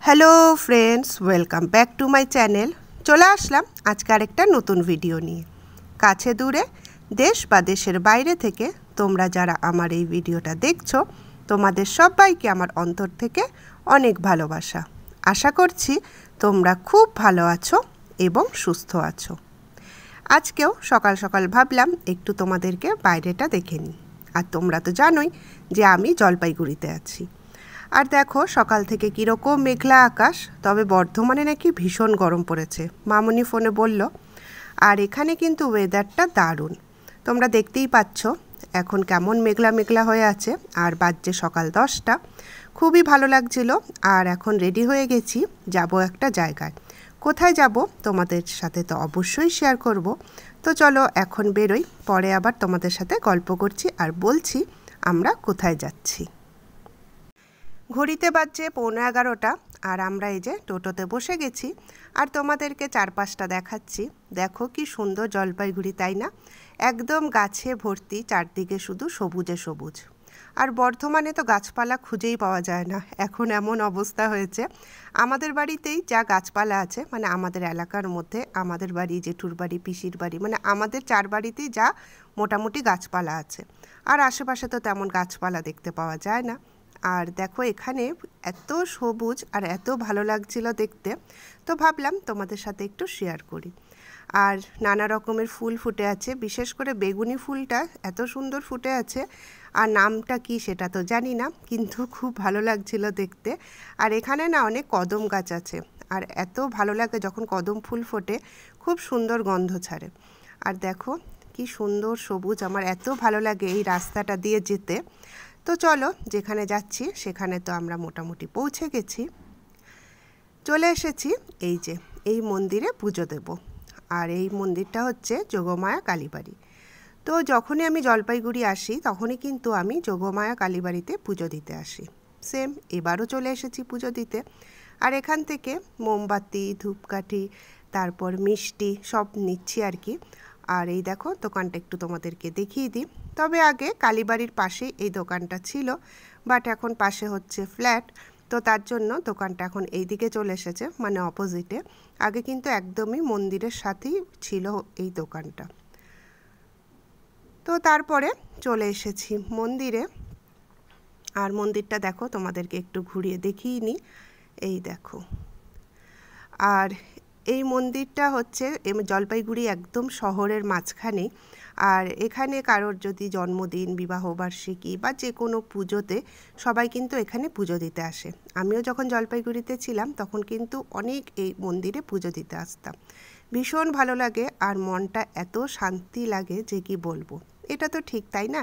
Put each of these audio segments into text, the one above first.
Hello friends, welcome back to my channel. চলে আসলাম আজকে আরেকটা নতুন ভিডিও নিয়ে। কাছে দূরে, দেশ বা দেশের বাইরে থেকে তোমরা যারা আমার এই ভিডিওটা দেখছো, তোমাদের সবাইকে আমার অন্তর থেকে অনেক ভালোবাসা। আশা করছি তোমরা খুব ভালো আছো এবং সুস্থ আছো। আজকেও সকাল সকাল ভাবলাম একটু তোমাদেরকে বাইরেটা দেখে নিই। আর তোমরা তো জানোই যে আমি জলপাইগুড়িতে আছি। আর দেখো সকাল থেকে কীরকম মেঘলা আকাশ, তবে বর্ধমানে নাকি ভীষণ গরম পড়েছে, মামুনি ফোনে বলল। আর এখানে কিন্তু ওয়েদারটা দারুণ, তোমরা দেখতেই পাচ্ছ এখন কেমন মেঘলা মেঘলা হয়ে আছে। আর বাজছে সকাল 10টা, খুবই ভালো লাগছিল। আর এখন রেডি হয়ে গেছি, যাব একটা জায়গায়। কোথায় যাব তোমাদের সাথে তো অবশ্যই শেয়ার করব। তো চলো এখন বেরোই, পরে আবার তোমাদের সাথে গল্প করছি আর বলছি আমরা কোথায় যাচ্ছি। ঘড়িতে বাজছে 11:15 আর আমরা এই যে টোটোতে বসে গেছি আর তোমাদেরকে চারপাশটা দেখাচ্ছি। দেখো কি সুন্দর জলপাইগুড়ি, তাই না? একদম গাছে ভর্তি, চারদিকে শুধু সবুজে সবুজ। আর বর্ধমানে তো গাছপালা খুঁজেই পাওয়া যায় না, এখন এমন অবস্থা হয়েছে। আমাদের বাড়িতেই যা গাছপালা আছে, মানে আমাদের এলাকার মধ্যে আমাদের বাড়ি, জেঠুর বাড়ি, পিসির বাড়ি, মানে আমাদের 4 বাড়িতেই যা মোটামুটি গাছপালা আছে। আর আশেপাশে তো তেমন গাছপালা দেখতে পাওয়া যায় না। আর দেখো এখানে এত সবুজ আর এত ভালো লাগছিল দেখতে, তো ভাবলাম তোমাদের সাথে একটু শেয়ার করি। আর নানা রকমের ফুল ফুটে আছে, বিশেষ করে বেগুনি ফুলটা এত সুন্দর ফুটে আছে। আর নামটা কি সেটা তো জানি না, কিন্তু খুব ভালো লাগছিল দেখতে। আর এখানে না অনেক কদম গাছ আছে, আর এত ভালো লাগে যখন কদম ফুল ফোটে, খুব সুন্দর গন্ধ ছাড়ে। আর দেখো কি সুন্দর সবুজ, আমার এত ভালো লাগে এই রাস্তাটা দিয়ে যেতে। তো চলো যেখানে যাচ্ছি সেখানে তো আমরা মোটামুটি পৌঁছে গেছি, চলে এসেছি। এই যে এই মন্দিরে পুজো দেব। আর এই মন্দিরটা হচ্ছে যোগমায়া কালীবাড়ি। তো যখনই আমি জলপাইগুড়ি আসি তখনই কিন্তু আমি যোগমায়া কালীবাড়িতে পুজো দিতে আসি। সেম এবারও চলে এসেছি পুজো দিতে। আর এখান থেকে মোমবাতি, ধূপকাঠি, তারপর মিষ্টি সব নিচ্ছি আর কি। আর এই দেখো দোকানটা একটু তোমাদেরকে দেখিয়ে দিই। তবে আগে কালীবাড়ির পাশেই এই দোকানটা ছিল, বাট এখন পাশে হচ্ছে ফ্ল্যাট, তো তার জন্য দোকানটা এখন এই দিকে চলে এসেছে, মানে অপোজিটে। আগে কিন্তু একদমই মন্দিরের সাথেই ছিল এই দোকানটা। তো তারপরে চলে এসেছি মন্দিরে। আর মন্দিরটা দেখো তোমাদেরকে একটু ঘুরিয়ে দেখিয়ে নিই। এই দেখো, আর এই মন্দিরটা হচ্ছে জলপাইগুড়ি একদম শহরের মাঝখানে। আর এখানে কারোর যদি জন্মদিন, বিবাহবার্ষিকী বা যে কোনো পুজোতে সবাই কিন্তু এখানে পুজো দিতে আসে। আমিও যখন জলপাইগুড়িতে ছিলাম তখন কিন্তু অনেক এই মন্দিরে পুজো দিতে আসতাম। ভীষণ ভালো লাগে আর মনটা এত শান্তি লাগে যে কি বলবো। এটা তো ঠিক, তাই না?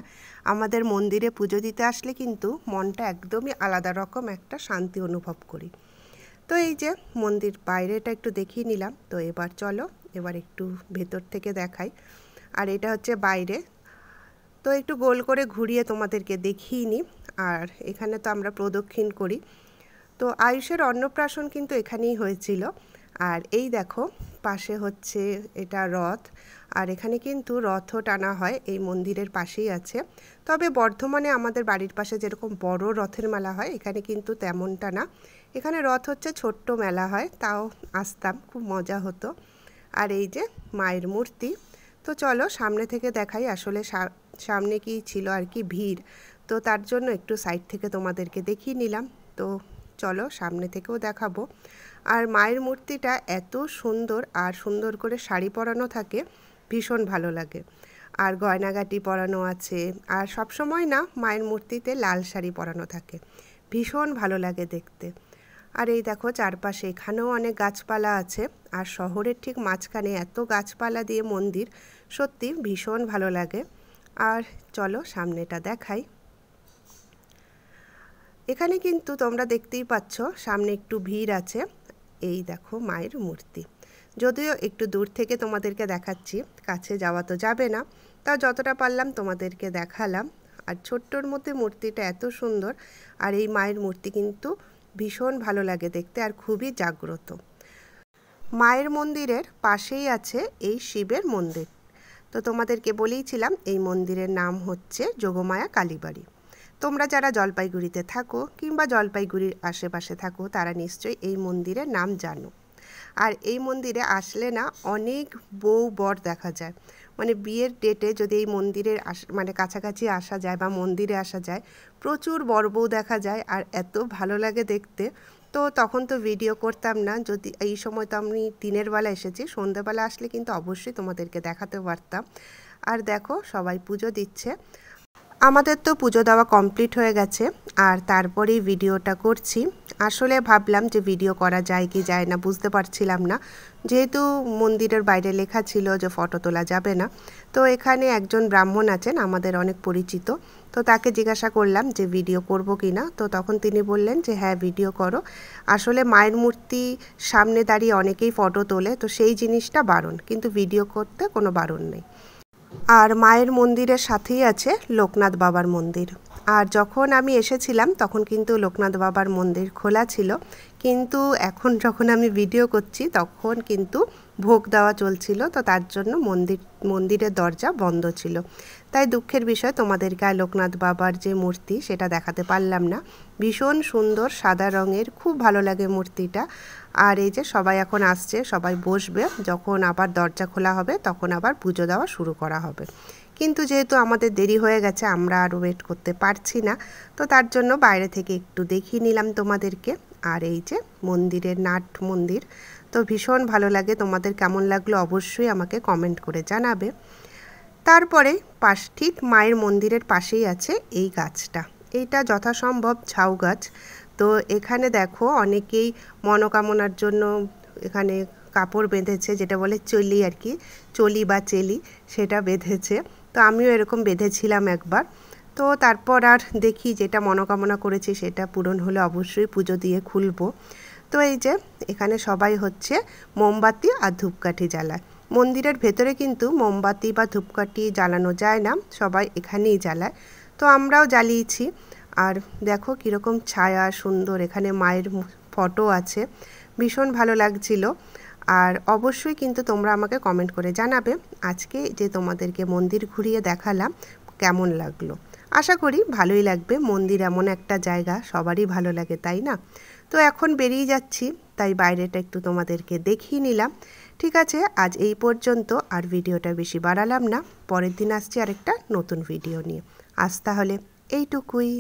আমাদের মন্দিরে পুজো দিতে আসলে কিন্তু মনটা একদমই আলাদা রকম একটা শান্তি অনুভব করি। তো এই যে মন্দির বাইরেটা একটু দেখিয়ে নিলাম, তো এবার চলো এবার একটু ভেতর থেকে দেখাই। আর এটা হচ্ছে বাইরে, তো একটু গোল করে ঘুরিয়ে তোমাদেরকে দেখিয়ে নিই। আর এখানে তো আমরা প্রদক্ষিণ করি, তো আয়ুষের অন্নপ্রাশন কিন্তু এখানেই হয়েছিল। আর এই দেখো পাশে হচ্ছে এটা রথ, আর এখানে কিন্তু রথও টানা হয়, এই মন্দিরের পাশেই আছে। তবে বর্ধমানে আমাদের বাড়ির পাশে যেরকম বড় রথের মেলা হয়, এখানে কিন্তু তেমনটা না। এখানে রথ হচ্ছে ছোট্ট মেলা হয়, তাও আসতাম, খুব মজা হতো। আর এই যে মায়ের মূর্তি, তো চলো সামনে থেকে দেখাই। আসলে সামনে কি ছিল আর কি ভিড়, তো তার জন্য একটু সাইড থেকে তোমাদেরকে দেখিয়ে নিলাম। তো চলো সামনে থেকেও দেখাবো। আর মায়ের মূর্তিটা এত সুন্দর, আর সুন্দর করে শাড়ি পরানো থাকে, ভীষণ ভালো লাগে। আর গয়নাগাটি পরানো আছে, আর সব সময় না মায়ের মূর্তিতে লাল শাড়ি পরানো থাকে, ভীষণ ভালো লাগে দেখতে। আর এই দেখো চারপাশে এখানেও অনেক গাছপালা আছে, আর শহরের ঠিক মাঝখানে এত গাছপালা দিয়ে মন্দির, সত্যি ভীষণ ভালো লাগে। আর চলো সামনেটা দেখাই। এখানে কিন্তু তোমরা দেখতেই পাচ্ছ সামনে একটু ভিড় আছে। এই দেখো মায়ের মূর্তি, যদিও একটু দূর থেকে তোমাদেরকে দেখাচ্ছি, কাছে যাওয়া তো যাবে না, তা যতটা পারলাম তোমাদেরকে দেখালাম। আর ছোট্টর মধ্যে মূর্তিটা এত সুন্দর, আর এই মায়ের মূর্তি কিন্তু ভীষণ ভালো লাগে দেখতে, আর খুবই জাগ্রত। মায়ের মন্দিরের পাশেই আছে এই শিবের মন্দির। তো তোমাদেরকে বলেইছিলাম এই মন্দিরের নাম হচ্ছে যোগমায়া কালীবাড়ি। তোমরা যারা জলপাইগুড়িতে থাকো কিংবা জলপাইগুড়ির আশেপাশে থাকো তারা নিশ্চয়ই এই মন্দিরের নাম জানো। আর এই মন্দিরে আসলে না অনেক বউ বর দেখা যায়। মানে বিয়ের ডেটে যদি এই মন্দিরের মানে কাছাকাছি আসা যায় বা মন্দিরে আসা যায়, প্রচুর বর বউ দেখা যায় আর এত ভালো লাগে দেখতে। তো তখন তো ভিডিও করতাম না, যদি এই সময় তো আমি দিনের বেলা এসেছি, সন্ধ্যেবেলা আসলে কিন্তু অবশ্যই তোমাদেরকে দেখাতে পারতাম। আর দেখো সবাই পুজো দিচ্ছে। আমাদের তো পুজো দেওয়া কমপ্লিট হয়ে গেছে আর তারপরেই ভিডিওটা করছি। আসলে ভাবলাম যে ভিডিও করা যায় কি যায় না বুঝতে পারছিলাম না, যেহেতু মন্দিরের বাইরে লেখা ছিল যে ফটো তোলা যাবে না। তো এখানে একজন ব্রাহ্মণ আছেন আমাদের অনেক পরিচিত, তো তাকে জিজ্ঞাসা করলাম যে ভিডিও করব কি না। তো তখন তিনি বললেন যে হ্যাঁ ভিডিও করো। আসলে মায়ের মূর্তি সামনে দাঁড়িয়ে অনেকেই ফটো তোলে, তো সেই জিনিসটা বারণ, কিন্তু ভিডিও করতে কোনো বারণ নেই। আর মায়ের মন্দিরের সাথেই আছে লোকনাথ বাবার মন্দির। আর যখন আমি এসেছিলাম তখন কিন্তু লোকনাথ বাবার মন্দির খোলা ছিল, কিন্তু এখন যখন আমি ভিডিও করছি তখন কিন্তু ভোগ দেওয়া চলছিল, তো তার জন্য মন্দিরের দরজা বন্ধ ছিল। তাই দুঃখের বিষয় তোমাদেরকে আর লোকনাথ বাবার যে মূর্তি সেটা দেখাতে পারলাম না। ভীষণ সুন্দর সাদা রঙের, খুব ভালো লাগে মূর্তিটা। আর এই যে সবাই এখন আসছে, সবাই বসবে, যখন আবার দরজা খোলা হবে তখন আবার পুজো দেওয়া শুরু করা হবে। কিন্তু যেহেতু আমাদের দেরি হয়ে গেছে, আমরা আর ওয়েট করতে পারছি না, তো তার জন্য বাইরে থেকে একটু দেখিয়ে নিলাম তোমাদেরকে। আর এই যে মন্দিরের নাট মন্দির, তো ভীষণ ভালো লাগে। তোমাদের কেমন লাগলো অবশ্যই আমাকে কমেন্ট করে জানাবে। তারপরে ঠিক মায়ের মন্দিরের পাশেই আছে এই গাছটা, এইটা যথাসম্ভব ঝাউ গাছ। তো এখানে দেখো অনেকেই মনোকামনার জন্য এখানে কাপড় বেঁধেছে, যেটা বলে চলি আর কি, চলি বা চেলি, সেটা বেঁধেছে। তো আমিও এরকম বেঁধেছিলাম একবার। তো তারপর আর দেখি যেটা মনোকামনা করেছি সেটা পূরণ হলে অবশ্যই পুজো দিয়ে খুলবো। তো এই যে এখানে সবাই হচ্ছে মোমবাতি আর ধূপকাঠি জ্বালায়। মন্দিরের ভেতরে কিন্তু মোমবাতি বা ধূপকাঠি জ্বালানো যায় না, সবাই এখানেই জ্বালায়। তো আমরাও জ্বালিয়েছি। আর দেখো কীরকম ছায়া সুন্দর, এখানে মায়ের ফটো আছে, ভীষণ ভালো লাগছিল। আর অবশ্যই কিন্তু তোমরা আমাকে কমেন্ট করে জানাবে আজকে যে তোমাদেরকে মন্দির ঘুরিয়ে দেখালাম কেমন লাগলো। আশা করি ভালোই লাগবে, মন্দির এমন একটা জায়গা সবারই ভালো লাগে, তাই না? তো এখন বেরিয়ে যাচ্ছি, তাই বাইরেটা একটু তোমাদেরকে দেখিয়ে নিলাম। ঠিক আছে, আজ এই পর্যন্ত, আর ভিডিওটা বেশি বাড়ালাম না। পরের দিন আসছি আরেকটা নতুন ভিডিও নিয়ে। আজ তাহলে এইটুকুই।